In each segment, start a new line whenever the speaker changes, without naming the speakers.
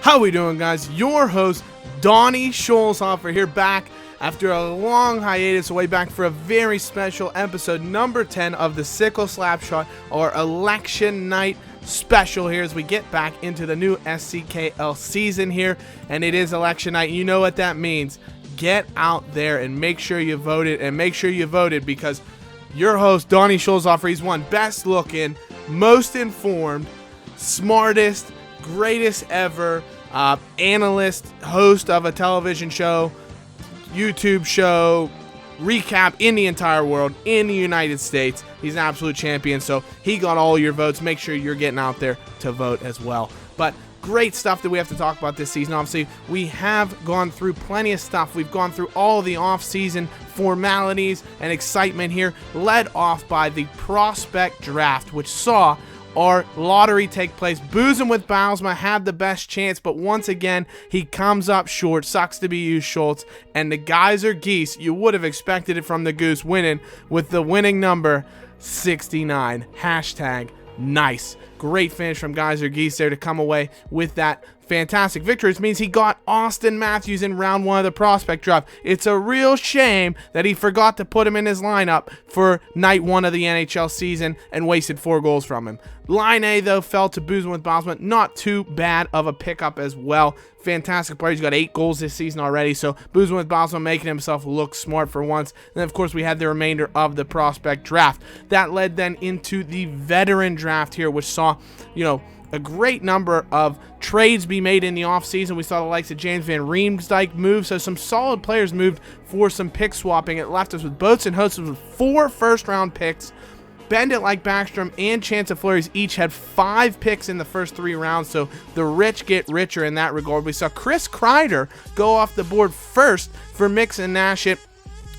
How we doing, guys? Your host, Donnie Scholzhofer, here back after a long hiatus, away back for a very special episode, number 10 of the Sickle Slapshot, or election night special here as we get back into the new SCKL season here, and it is election night. You know what that means. Get out there and make sure you voted, because your host, Donnie Scholzhofer, he's won best looking, most informed, smartest, greatest ever analyst, host of a television show, YouTube show, recap in the entire world, in the United States. He's an absolute champion, so he got all your votes. Make sure you're getting out there to vote as well. But great stuff that we have to talk about this season. Obviously, we have gone through plenty of stuff. We've gone through all the off-season formalities and excitement here, led off by the prospect draft, which saw our lottery take place. Boozing with Baalsma had the best chance, but once again, he comes up short. Sucks to be you, Schultz. And the Geyser Geese, you would have expected it from the Goose, winning with the winning number 69. Hashtag nice. Great finish from Geyser Geese there to come away with that fantastic victory. It means he got Austin Matthews in round 1 of the prospect draft. It's a real shame that he forgot to put him in his lineup for night 1 of the NHL season and wasted 4 goals from him. Line A, though, fell to Boozing with Baalsma. Not too bad of a pickup as well. Fantastic player. He's got 8 goals this season already, so Boozing with Baalsma making himself look smart for once. And then, of course, we had the remainder of the prospect draft. That led then into the veteran draft here, which saw, a great number of trades be made in the offseason. We saw the likes of James Van Riemsdyk move, so some solid players moved for some pick swapping. It left us with Boats and Hosts with 4 first-round picks. Bend It Like Backstrom and Chance of Fleuries each had 5 picks in the first 3 rounds, so the rich get richer in that regard. We saw Chris Kreider go off the board first for Mix and Nashit,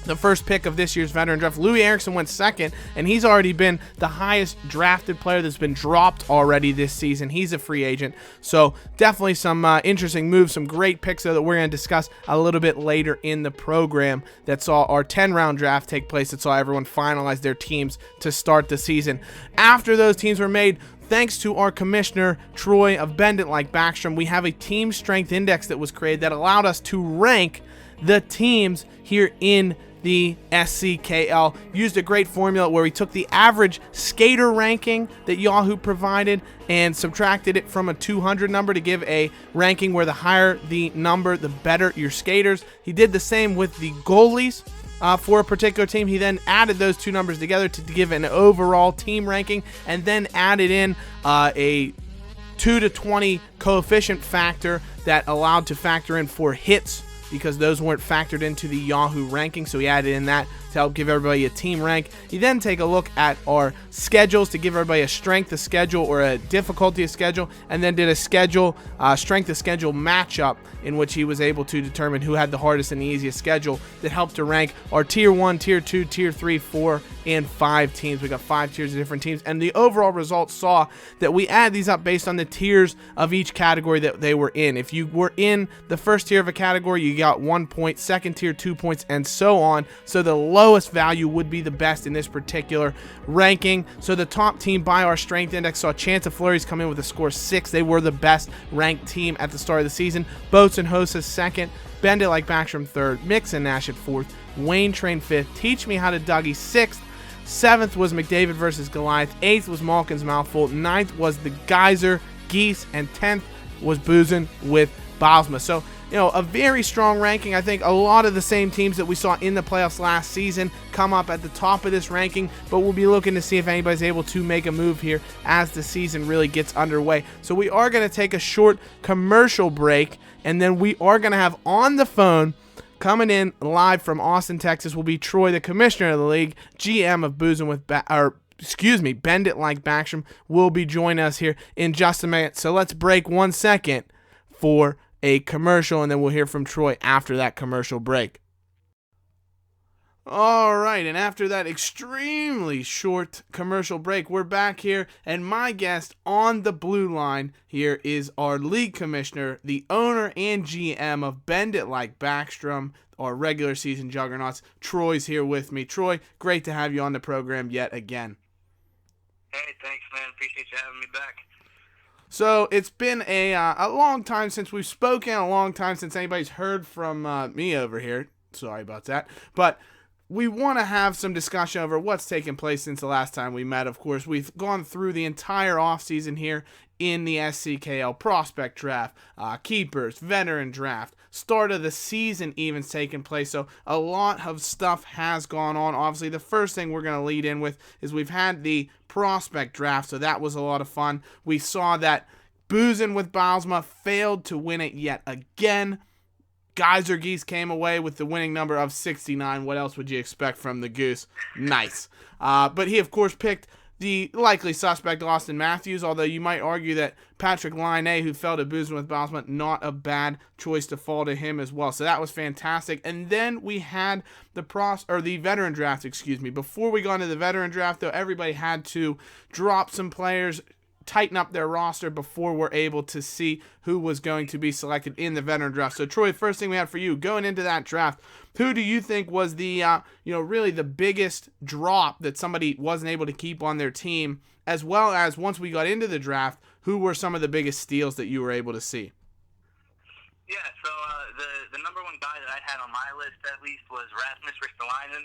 the first pick of this year's veteran draft. Louis Eriksson went second, and he's already been the highest drafted player that's been dropped already this season. He's a free agent, so definitely some interesting moves, some great picks that we're going to discuss a little bit later in the program that saw our 10-round draft take place, that saw everyone finalize their teams to start the season. After those teams were made, thanks to our commissioner, Troy of Bend It Like Backstrom, we have a team strength index that was created that allowed us to rank the teams here in the SCKL. Used a great formula where we took the average skater ranking that Yahoo provided and subtracted it from a 200 number to give a ranking where the higher the number, the better your skaters. He did the same with the goalies for a particular team. He then added those 2 numbers together to give an overall team ranking, and then added in a 2 to 20 coefficient factor that allowed to factor in for hits, because those weren't factored into the Yahoo ranking, so he added in that to help give everybody a team rank. He then take a look at our schedules to give everybody a strength of schedule or a difficulty of schedule, and then did a strength of schedule matchup in which he was able to determine who had the hardest and the easiest schedule that helped to rank our Tier 1, Tier 2, Tier 3, 4, and 5 teams. We got 5 tiers of different teams, and the overall results saw that we add these up based on the tiers of each category that they were in. If you were in the first tier of a category, you got 1 point, second tier 2 points, and so on. So the lowest value would be the best in this particular ranking. So the top team by our strength index saw Chance of Fleuries come in with a score 6. They were the best ranked team at the start of the season. Boats and Hosts second, Bend It Like Backstrom third, Mix and Nash at 4th, Wayne Train 5th, Teach Me How to Dougie 6th, 7th was McDavid versus Goliath, 8th was Malkin's Mouthful, 9th was the Geyser Geese, and 10th was Boozing with Baalsma. So, a very strong ranking. I think a lot of the same teams that we saw in the playoffs last season come up at the top of this ranking, but we'll be looking to see if anybody's able to make a move here as the season really gets underway. So we are going to take a short commercial break, and then we are going to have on the phone, coming in live from Austin, Texas, will be Troy, the commissioner of the league, GM of Bend It Like Backstrom, will be joining us here in just a minute. So let's break 1 second for a commercial, and then we'll hear from Troy after that commercial break. All right, and after that extremely short commercial break, we're back here, and my guest on the blue line here is our league commissioner, the owner and GM of Bend It Like Backstrom, our regular season juggernauts. Troy's here with me. Troy, great to have you on the program yet again.
Hey, thanks, man. Appreciate you having me back.
So it's been a long time since we've spoken, a long time since anybody's heard from me over here. Sorry about that. But we want to have some discussion over what's taken place since the last time we met. Of course, we've gone through the entire offseason here in the SCKL prospect draft, keepers, veteran draft, start of the season even's taken place. So a lot of stuff has gone on. Obviously, the first thing we're going to lead in with is we've had the prospect draft, so that was a lot of fun. We saw that Boozin' with Baalsma failed to win it yet again. Geyser Geese came away with the winning number of 69. What else would you expect from the Goose? Nice. But he, of course, picked the likely suspect, Austin Matthews, although you might argue that Patrick Line, who fell to Boozin' with Baalsma, not a bad choice to fall to him as well. So that was fantastic. And then we had the veteran draft, Before we got into the veteran draft, though, everybody had to drop some players, tighten up their roster before we're able to see who was going to be selected in the veteran draft. So, Troy, first thing we had for you, going into that draft, who do you think was the, really the biggest drop that somebody wasn't able to keep on their team, as well as once we got into the draft, who were some of the biggest steals that you were able to see?
Yeah, so the number one guy that I had on my list, at least, was Rasmus Ristolainen,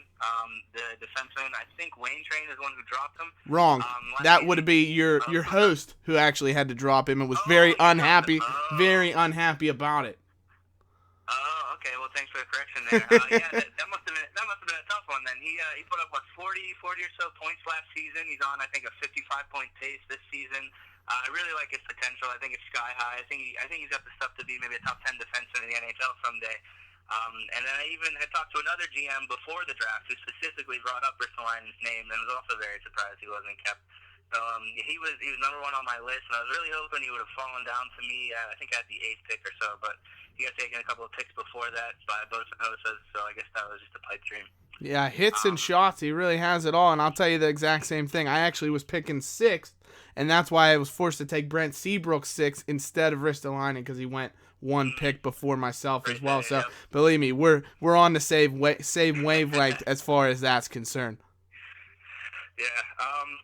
the defenseman. I think Wayne Train is the one who dropped him.
Wrong. That would be your host who actually had to drop him and was very unhappy about it.
Oh, okay. Well, thanks for the correction there. That must have been a tough one. Then he put up 40 or so points last season. He's on, I think, a 55-point pace this season. I really like his potential. I think it's sky high. I think he's got the stuff to be maybe a top 10 defenseman in the NHL someday. And then I even had talked to another GM before the draft who specifically brought up Ristolainen's name, and was also very surprised he wasn't kept. So he was number one on my list, and I was really hoping he would have fallen down to me. I think I had the 8th pick or so, but he got taken a couple of picks before that by both Hosas, so I guess that was just a pipe dream.
Yeah, hits and shots. He really has it all, and I'll tell you the exact same thing. I actually was picking 6th, and that's why I was forced to take Brent Seabrook 6th instead of Ristolainen, because he went one pick before myself as well. So believe me, we're on the same wavelength as far as that's concerned.
Yeah.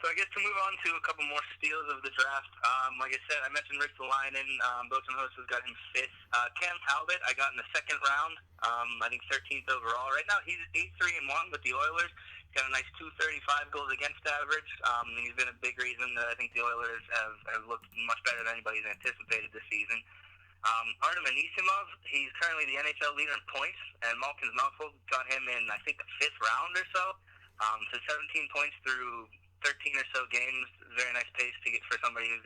So I guess to move on to a couple more steals of the draft. Like I said, I mentioned Ristolainen. Boatson Host has got him 5th. Cam Talbot, I got in the 2nd round. I think 13th overall. Right now, he's 8-3-1 with the Oilers. Got a nice 235 goals against average. He's been a big reason that I think the Oilers have looked much better than anybody's anticipated this season. Artem Anisimov, he's currently the NHL leader in points, and Malkin Melfold got him in, I think, the 5th round or so. So 17 points through 13 or so games, very nice pace to get for somebody who's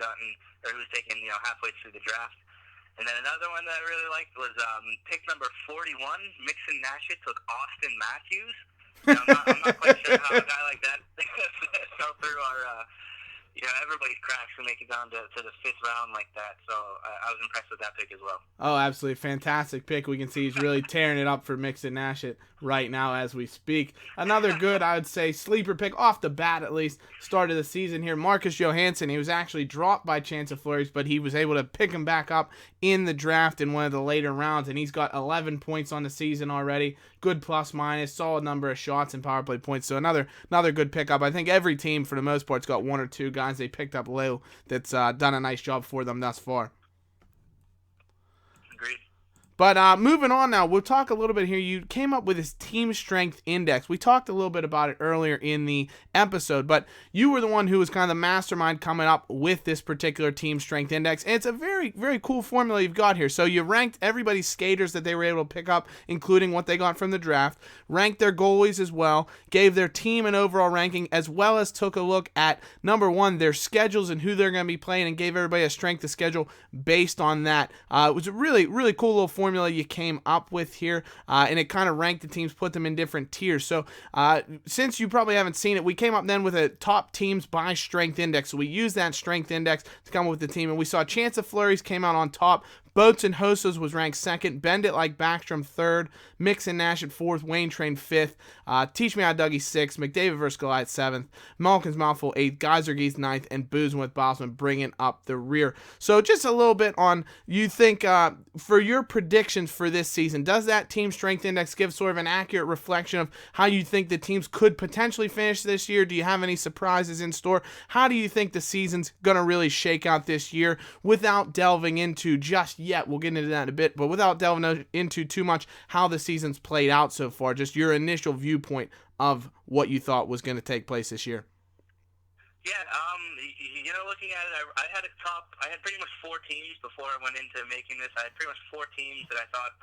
taken halfway through the draft. And then another one that I really liked was pick number 41, Mixon Nashett took Austin Matthews. I'm not quite sure how a guy like that fell through our everybody's cracks to make it down to the 5th round like that. So I was impressed with that pick as well.
Oh, absolutely fantastic pick. We can see he's really tearing it up for Mixon Nashett right now as we speak. Another good, I would say, sleeper pick off the bat at least, start of the season here. Marcus Johansson, he was actually dropped by chance of flurries, but he was able to pick him back up in the draft in one of the later rounds, and he's got 11 points on the season already. Good plus minus, solid number of shots and power play points. So another good pickup. I think every team, for the most part, has got one or two guys they picked up low that's done a nice job for them thus far.
Agreed.
But moving on now, we'll talk a little bit here. You came up with this team strength index. We talked a little bit about it earlier in the episode, but you were the one who was kind of the mastermind coming up with this particular team strength index. And it's a very, very cool formula you've got here. So you ranked everybody's skaters that they were able to pick up, including what they got from the draft, ranked their goalies as well, gave their team an overall ranking, as well as took a look at, number one, their schedules and who they're going to be playing, and gave everybody a strength of schedule based on that. It was a really, really cool little formula you came up with here, and it kind of ranked the teams, put them in different tiers. So since you probably haven't seen it, we came up then with a top teams by strength index. So we used that strength index to come up with the team, and we saw Chance of Flurries came out on top, Boats and Hostos was ranked 2nd. Bend It Like Backstrom 3rd. Mix and Nash at 4th. Wayne Train 5th. Teach Me How Dougie 6th. McDavid vs. Goliath 7th. Mulligan's Mouthful 8th. Geyser Geese 9th. And Boozing with Bosman bringing up the rear. So just a little bit on, you think, for your predictions for this season, does that team strength index give sort of an accurate reflection of how you think the teams could potentially finish this year? Do you have any surprises in store? How do you think the season's going to really shake out this year without delving into just yet? We'll get into that in a bit, but without delving into too much how the season's played out so far, just your initial viewpoint of what you thought was going to take place this year.
Yeah, looking at it, I had pretty much 4 teams before I went into making this. I had pretty much 4 teams that I thought,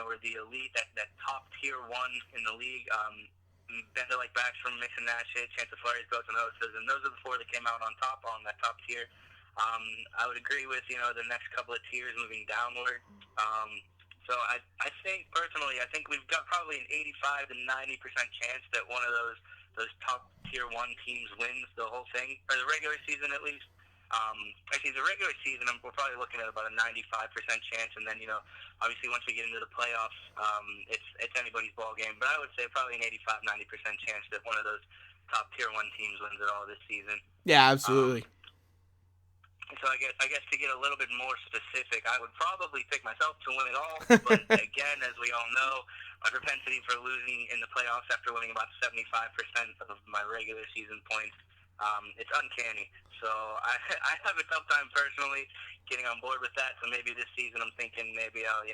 were the elite, that top tier 1 in the league. Bend It Like Backstrom, Mix and Nash, Chance of Flurries, Boats and Hostas, and those are the 4 that came out on top on that top tier. I would agree with, the next couple of tiers moving downward. So I think, personally, we've got probably an 85 to 90% chance that one of those top tier 1 teams wins the whole thing, or the regular season at least. Actually, the regular season, we're probably looking at about a 95% chance, and then, obviously once we get into the playoffs, it's anybody's ball game. But I would say probably an 85-90% chance that one of those top tier 1 teams wins it all this season.
Yeah, absolutely.
So I guess to get a little bit more specific, I would probably pick myself to win it all. But again, as we all know, my propensity for losing in the playoffs after winning about 75% of my regular season points, it's uncanny. So I have a tough time personally getting on board with that. So maybe this season I'm thinking maybe I'll,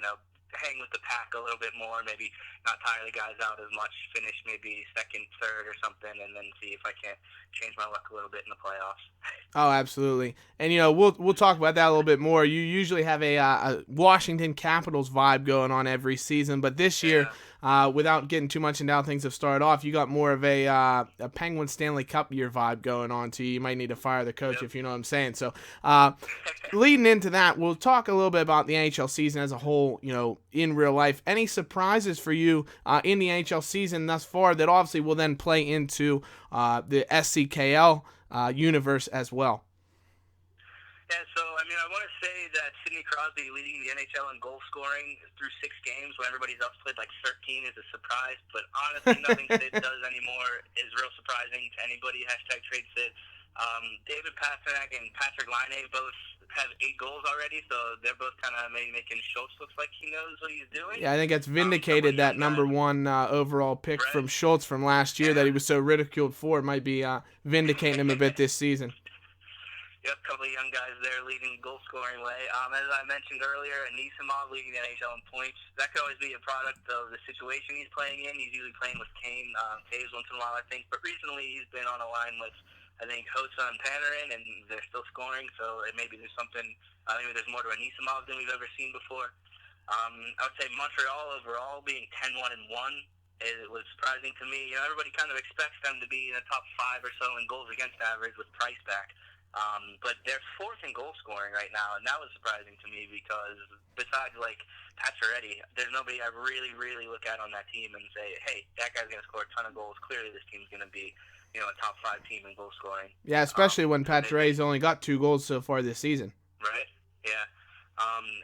hang with the pack a little bit more, maybe not tire the guys out as much, finish maybe 2nd, 3rd or something, and then see if I can't change my luck a little bit in the playoffs. Oh,
absolutely. And, we'll talk about that a little bit more. You usually have a Washington Capitals vibe going on every season, but this year, without getting too much into how things have started off, you got more of a Penguin Stanley Cup year vibe going on to you. You might need to fire the coach, if you know what I'm saying. So leading into that, we'll talk a little bit about the NHL season as a whole, in real life. Any surprises for you in the NHL season thus far that obviously will then play into the SCKL universe as well?
Yeah, so, I want to say that Sidney Crosby leading the NHL in goal scoring through 6 games when everybody's else played like 13 is a surprise, but honestly, nothing Sid does anymore is real surprising to anybody, #trade Sid. David Pastrnak and Patrick Laine both have 8 goals already, so they're both kind of maybe making Schultz looks like he knows what he's doing.
Yeah, I think that's vindicated that number 1 overall pick from Schultz from last year that he was so ridiculed for. It might be vindicating him a bit this season.
Yep, a couple of young guys there leading goal-scoring way. As I mentioned earlier, Anisimov leading the NHL in points. That could always be a product of the situation he's playing in. He's usually playing with Kane, Taves once in a while, I think. But recently he's been on a line with, I think, Hossa and Panarin, and they're still scoring. So maybe there's something, maybe there's more to Anisimov than we've ever seen before. I would say Montreal overall being 10-1-1. It was surprising to me. Everybody kind of expects them to be in the top 5 or so in goals against average with Price back. But they're 4th in goal scoring right now, and that was surprising to me because besides, Pacioretty, there's nobody I really, really look at on that team and say, hey, that guy's going to score a ton of goals. Clearly this team's going to be, a top 5 team in goal scoring. Yeah,
especially when Pacioretty's only got 2 goals so far this season.
Right, yeah.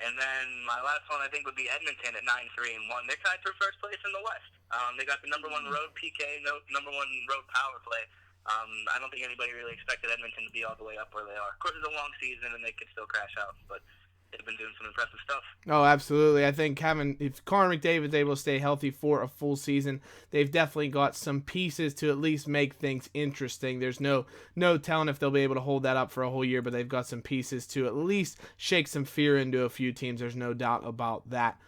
And then my last one, I think, would be Edmonton at 9-3-1. They're tied for first place in the West. They got the number 1 road PK, number 1 road power play. I don't think anybody really expected Edmonton to be all the way up where they are. Of course, it's a long season, and they could still crash out, but they've been doing some impressive stuff.
Oh, absolutely. I think if Connor McDavid's able to stay healthy for a full season, they've definitely got some pieces to at least make things interesting. There's no telling if they'll be able to hold that up for a whole year, but they've got some pieces to at least shake some fear into a few teams. There's no doubt about that.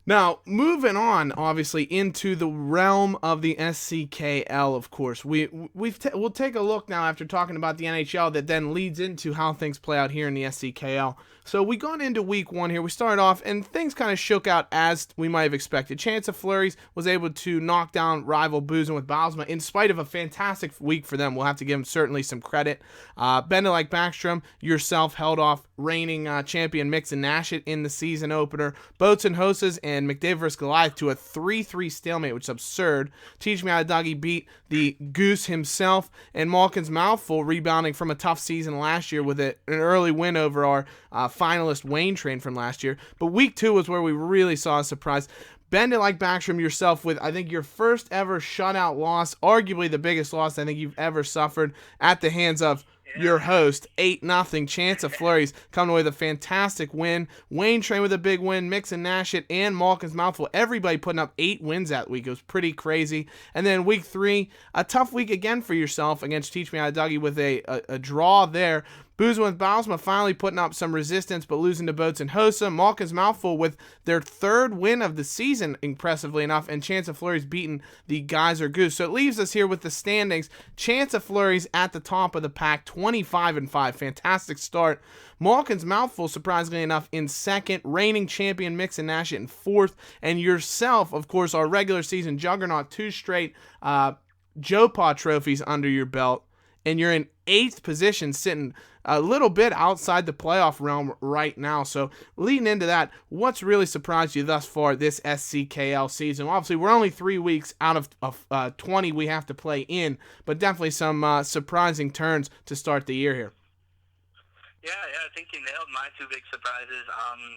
Now, moving on, obviously, into the realm of the SCKL, of course. We'll take a look now after talking about the NHL that then leads into how things play out here in the SCKL. So we got into week 1 here. We started off, and things kind of shook out as we might have expected. Chance of Flurries was able to knock down rival Boozing with Bosma in spite of a fantastic week for them. We'll have to give them certainly some credit. Bend It Like Backstrom, yourself held off reigning champion Mix and Nash in the season opener. Boats and Hostas and McDavid vs. Goliath to a 3-3 stalemate, which is absurd. Teach Me How to Doggy beat the Goose himself, and Malkin's Mouthful rebounding from a tough season last year with an early win over our finalist Wayne Train from last year. But week 2 was where we really saw a surprise. Bend it like Backstrom yourself with, I think, your first ever shutout loss, arguably the biggest loss I think you've ever suffered at the hands of your host, 8-0. Chance of Flurries coming away with a fantastic win. Wayne Train with a big win. Mix and Nash it and Malkin's Mouthful. Everybody putting up 8 wins that week. It was pretty crazy. And then week 3, a tough week again for yourself against Teach Me How to Dougie with a draw there. Boozing with Bausma finally putting up some resistance, but losing to Boats and Hossa. Malkin's Mouthful with their 3rd win of the season, impressively enough, and Chance of Flurries beating the Geyser Goose. So it leaves us here with the standings. Chance of Flurries at the top of the pack, 25-5. Fantastic start. Malkin's Mouthful, surprisingly enough, in 2nd. Reigning champion Mix and Nash in 4th. And yourself, of course, our regular season juggernaut, 2 straight Joe Paw trophies under your belt. And you're in 8th position, sitting a little bit outside the playoff realm right now. So leading into that, what's really surprised you thus far this SCKL season? Well, obviously, we're only 3 weeks out of 20 we have to play in, but definitely some surprising turns to start the year here.
Yeah, I think you nailed my 2 big surprises.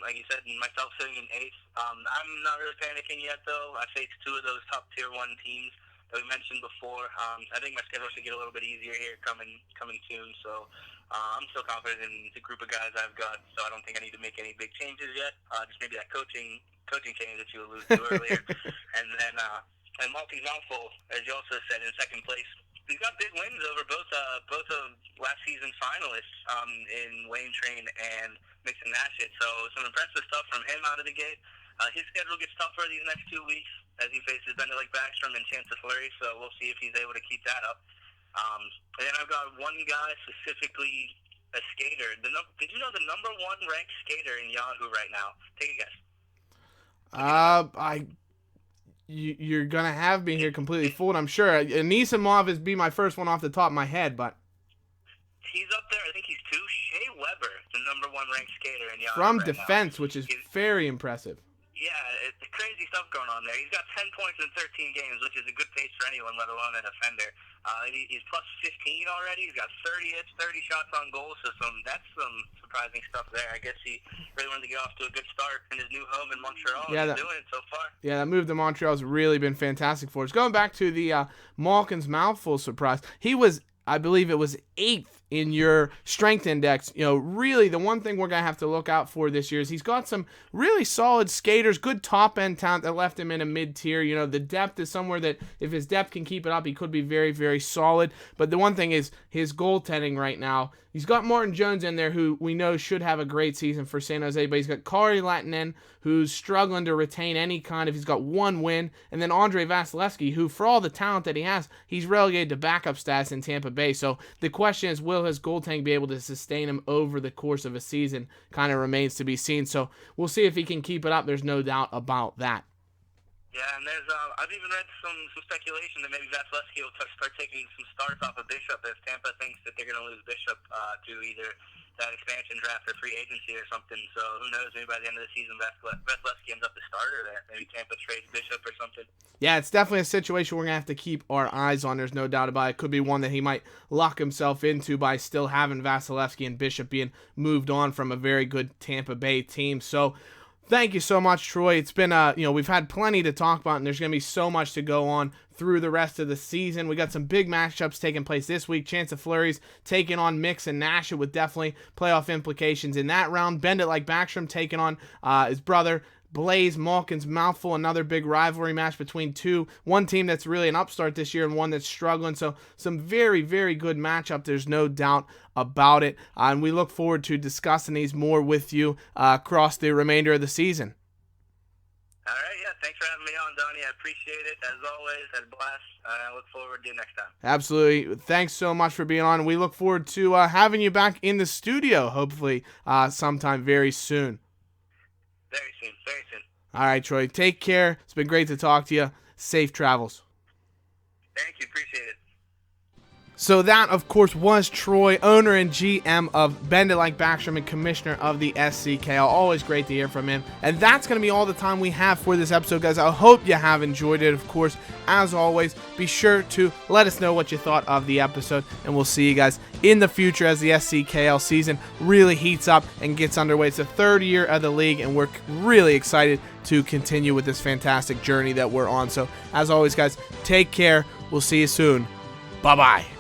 Like you said, myself sitting in 8th. I'm not really panicking yet, though. I faced 2 of those top tier 1 teams that we mentioned before. I think my schedule should get a little bit easier here coming soon. So I'm still confident in the group of guys I've got. So I don't think I need to make any big changes yet. Just maybe that coaching change that you alluded to earlier. And then and Malkin's Mouthful, as you also said, in 2nd place. He's got big wins over both of last season's finalists in Wayne Train and Mix and Nash it. So some impressive stuff from him out of the gate. His schedule gets tougher these next 2 weeks as he faces Bend It Like Backstrom and Chance of Flurry, so we'll see if he's able to keep that up. And then I've got one guy, specifically a skater. Did you know the number 1 ranked skater in Yahoo right now? Take a guess.
You're gonna have me here completely fooled, I'm sure. Anisimov is be my first one off the top of my head, but
he's up there. I think he's 2. Shea Weber, the number 1 ranked skater in Yahoo
from
right
defense,
now.
Which is very impressive.
Yeah, it's crazy stuff going on there. He's got 10 points in 13 games, which is a good pace for anyone, let alone an offender. He's plus 15 already. He's got 30 hits, 30 shots on goal, so that's some surprising stuff there. I guess he really wanted to get off to a good start in his new home in Montreal, and he's doing it so far. Yeah,
that move to Montreal has really been fantastic for us. Going back to the Malkin's Mouthful surprise, he was, I believe it was 8th in your strength index. Really the one thing we're going to have to look out for this year is he's got some really solid skaters, good top-end talent that left him in a mid-tier. The depth is somewhere that if his depth can keep it up, he could be very, very solid. But the one thing is his goaltending right now. He's got Martin Jones in there, who we know should have a great season for San Jose, but he's got Kari Latinen, who's struggling to retain any kind of, he's got 1 win, and then Andre Vasilevsky, who, for all the talent that he has, he's relegated to backup status in Tampa Bay. So the question is, will his goaltending be able to sustain him over the course of a season? Kind of remains to be seen. So we'll see if he can keep it up. There's no doubt about that.
Yeah, and there's I've even read some speculation that maybe Vasilevsky will start taking some starts off of Bishop if Tampa thinks that they're going to lose Bishop to either that expansion draft or free agency or something. So who knows? Maybe by the end of the season, Vasilevsky ends up the starter there. Maybe Tampa trades Bishop or something. Yeah,
it's definitely a situation we're going to have to keep our eyes on. There's no doubt about it. It could be one that he might lock himself into by still having Vasilevsky and Bishop being moved on from a very good Tampa Bay team. So thank you so much, Troy. It's been, we've had plenty to talk about, and there's going to be so much to go on through the rest of the season. We got some big matchups taking place this week. Chance of Flurries taking on Mix and Nash with definitely playoff implications in that round. Bend It Like Backstrom taking on his brother Blaze Malkin's Mouthful, another big rivalry match between one team that's really an upstart this year and one that's struggling. So some very, very good matchup. There's no doubt about it. And we look forward to discussing these more with you across the remainder of the season.
All right, yeah, thanks for having me on, Donnie. I appreciate it. As always, had a blast. I look forward to you next time.
Absolutely. Thanks so much for being on. We look forward to having you back in the studio, hopefully sometime very soon.
Very soon, very soon.
All right, Troy. Take care. It's been great to talk to you. Safe travels.
Thank you. Appreciate it.
So that, of course, was Troy, owner and GM of Bend It Like Backstrom and commissioner of the SCKL. Always great to hear from him. And that's going to be all the time we have for this episode, guys. I hope you have enjoyed it. Of course, as always, be sure to let us know what you thought of the episode, and we'll see you guys in the future as the SCKL season really heats up and gets underway. It's the third year of the league, and we're really excited to continue with this fantastic journey that we're on. So, as always, guys, take care. We'll see you soon. Bye-bye.